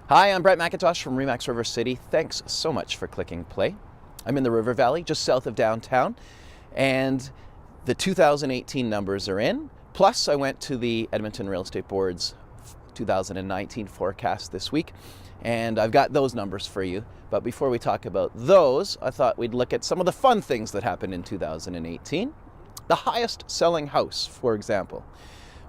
Hi, I'm Brent MacIntosh from Remax River City. Thanks so much for clicking play. I'm in the River Valley, just south of downtown, and the 2018 numbers are in. Plus, I went to the Edmonton Real Estate Board's 2019 forecast this week, and I've got those numbers for you. But before we talk about those, I thought we'd look at some of the fun things that happened in 2018. The highest selling house, for example,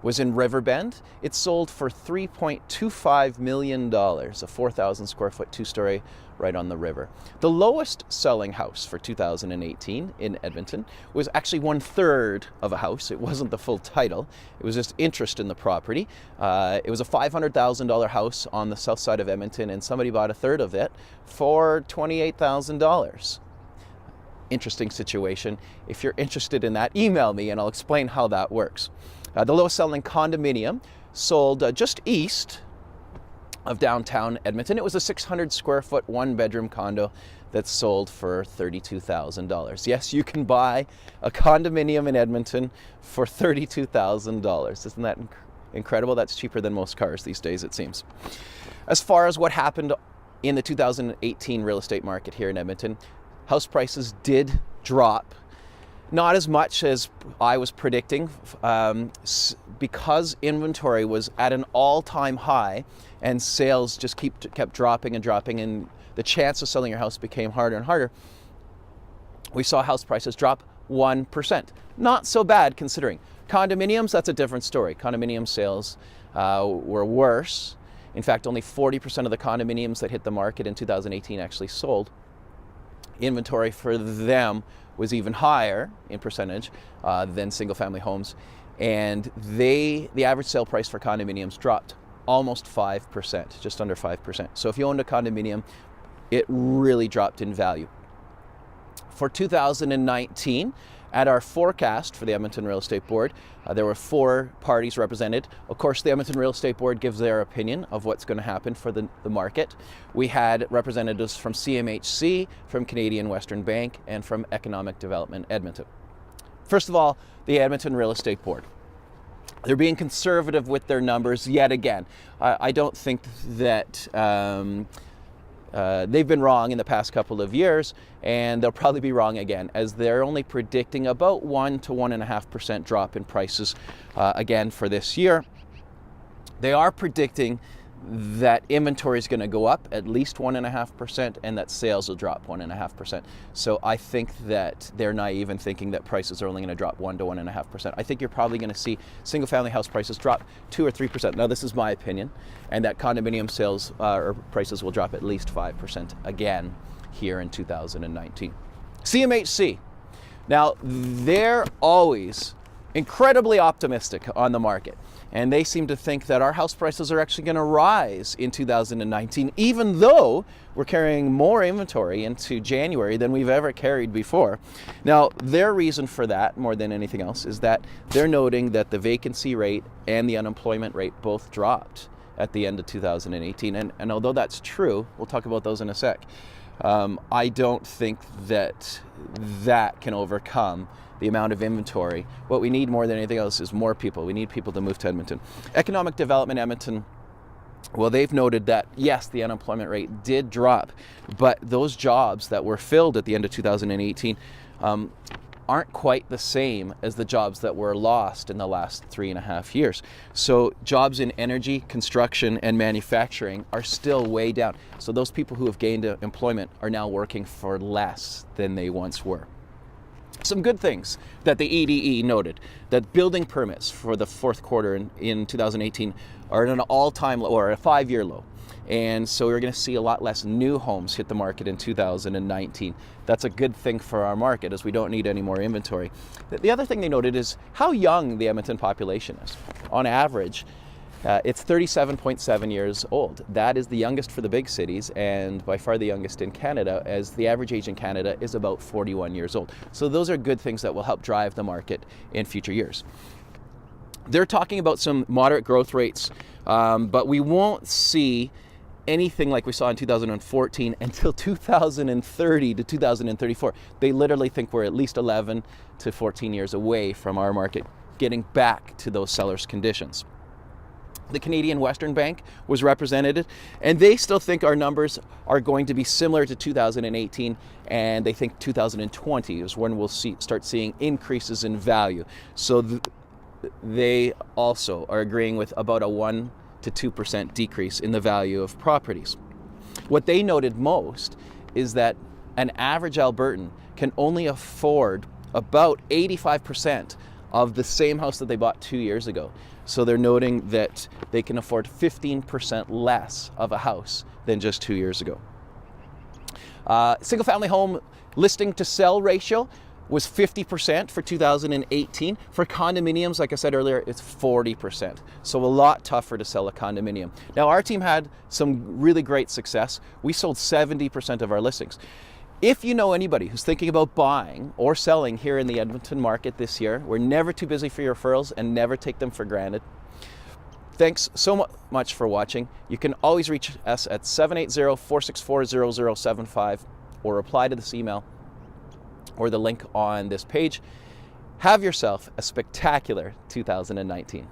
was in Riverbend. It sold for $3.25 million, a 4,000 square foot, two-story right on the river. The lowest selling house for 2018 in Edmonton was actually 1/3 of a house. It wasn't the full title. It was just interest in the property. It was a $500,000 house on the south side of Edmonton, and somebody bought a third of it for $28,000. Interesting situation. If you're interested in that, email me and I'll explain how that works. The lowest selling condominium sold just east of downtown Edmonton. It was a 600 square foot, one bedroom condo that sold for $32,000. Yes, you can buy a condominium in Edmonton for $32,000. Isn't that incredible? That's cheaper than most cars these days, it seems. As far as what happened in the 2018 real estate market here in Edmonton, house prices did drop. Not as much as I was predicting, because inventory was at an all-time high and sales just kept dropping and dropping, and the chance of selling your house became harder and harder. We saw house prices drop 1%. Not so bad considering. Condominiums, that's a different story. Condominium sales were worse. In fact, only 40% of the condominiums that hit the market in 2018 actually sold. Inventory for them was even higher in percentage than single-family homes, and the average sale price for condominiums dropped almost 5%, just under 5%. So if you owned a condominium, it really dropped in value. For 2019, at our forecast for the Edmonton Real Estate Board, there were 4 parties represented. Of course, the Edmonton Real Estate Board gives their opinion of what's going to happen for the market. We had representatives from CMHC, from Canadian Western Bank, and from Economic Development Edmonton. First of all, the Edmonton Real Estate Board. They're being conservative with their numbers yet again. I don't think that they've been wrong in the past couple of years, and they'll probably be wrong again, as they're only predicting about 1 to 1.5% drop in prices again for this year. They are predicting that inventory is going to go up at least 1.5%, and that sales will drop 1.5%. So I think that they're naive in thinking that prices are only going to drop 1 to 1.5%. I think you're probably going to see single-family house prices drop 2 or 3%. Now, this is my opinion, and that condominium sales or prices will drop at least 5% again here in 2019. CMHC. Now, they're always incredibly optimistic on the market, and they seem to think that our house prices are actually going to rise in 2019, even though we're carrying more inventory into January than we've ever carried before. Now, their reason for that, more than anything else, is that they're noting that the vacancy rate and the unemployment rate both dropped at the end of 2018. And although that's true, we'll talk about those in a sec, I don't think that can overcome the amount of inventory. What we need more than anything else is more people. We need people to move to Edmonton. Economic Development Edmonton, well, they've noted that, yes, the unemployment rate did drop, but those jobs that were filled at the end of 2018 aren't quite the same as the jobs that were lost in the last 3.5 years. So jobs in energy, construction, and manufacturing are still way down. So those people who have gained employment are now working for less than they once were. Some good things that the EDE noted, that building permits for the fourth quarter in 2018 are at an all-time low, or a 5-year low. And so we're going to see a lot less new homes hit the market in 2019. That's a good thing for our market, as we don't need any more inventory. The other thing they noted is how young the Edmonton population is. On average, it's 37.7 years old. That is the youngest for the big cities, and by far the youngest in Canada, as the average age in Canada is about 41 years old. So those are good things that will help drive the market in future years. They're talking about some moderate growth rates, but we won't see anything like we saw in 2014 until 2030 to 2034. They literally think we're at least 11 to 14 years away from our market getting back to those sellers' conditions. The Canadian Western Bank was represented, and they still think our numbers are going to be similar to 2018, and they think 2020 is when we'll start seeing increases in value. So they also are agreeing with about a 1 to 2% decrease in the value of properties. What they noted most is that an average Albertan can only afford about 85% of the same house that they bought 2 years ago. So they're noting that they can afford 15% less of a house than just 2 years ago. Single family home listing to sell ratio was 50% for 2018. For condominiums, like I said earlier, it's 40%. So a lot tougher to sell a condominium. Now, our team had some really great success. We sold 70% of our listings. If you know anybody who's thinking about buying or selling here in the Edmonton market this year, we're never too busy for your referrals and never take them for granted. Thanks so much for watching. You can always reach us at 780-464-0075 or reply to this email or the link on this page. Have yourself a spectacular 2019.